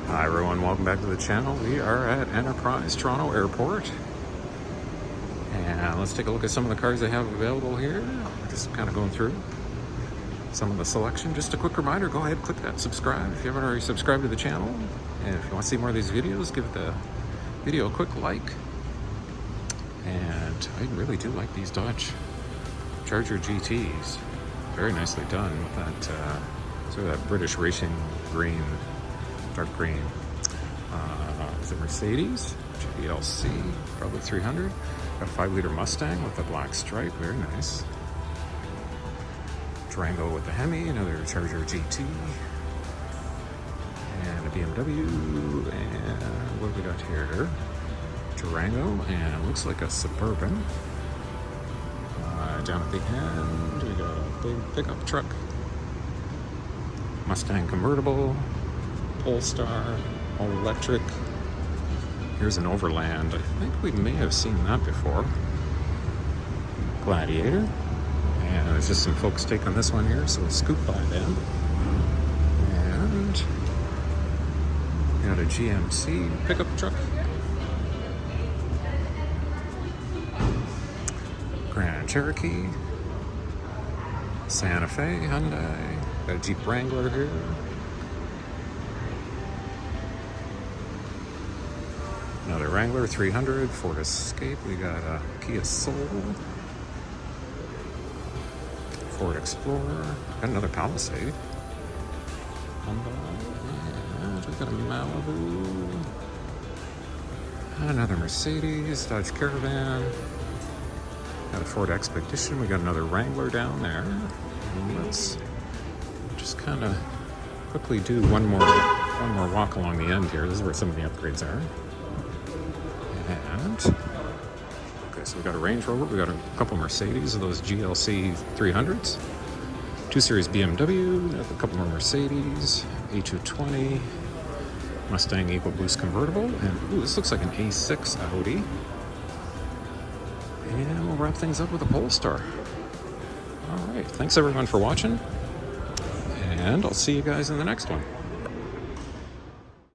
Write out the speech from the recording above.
Hi everyone, welcome back to the channel. We are at Enterprise Toronto Airport. And let's take a look at some of the cars they have available here. We're just kind of going through some of the selection. Just a quick reminder, go ahead, click that subscribe if you haven't already subscribed to the channel. And if you want to see more of these videos, give the video a quick like. And I really do like these Dodge Charger GTs. Very nicely done with that, sort of that British racing green. Dark green. Is it Mercedes? GLC, probably 300. Got a 5-liter Mustang with a black stripe, very nice. Durango with the Hemi, another Charger GT. And a BMW, and what have we got here? Durango, and it looks like a Suburban. Down at the end, we got a big pickup truck. Mustang convertible. Polestar, all electric. Here's an Overland. I think we may have seen that before. Gladiator. And there's just some folks take on this one here, so we'll scoot by them. And got a GMC pickup truck. Grand Cherokee. Santa Fe, Hyundai. Got a Jeep Wrangler here. Another Wrangler 300, Ford Escape. We got a Kia Soul, Ford Explorer, got another Palisade, and we got a Malibu, another Mercedes, Dodge Caravan, got a Ford Expedition. We got another Wrangler down there. And let's just kind of quickly do one more walk along the end here. This is where some of the upgrades are. And okay, so we got a Range Rover, we got a couple Mercedes of those GLC 300s, 2 Series BMW, a couple more Mercedes, A220, Mustang EcoBoost convertible, and ooh, this looks like an A6 Audi. And we'll wrap things up with a Polestar. All right, thanks everyone for watching, and I'll see you guys in the next one.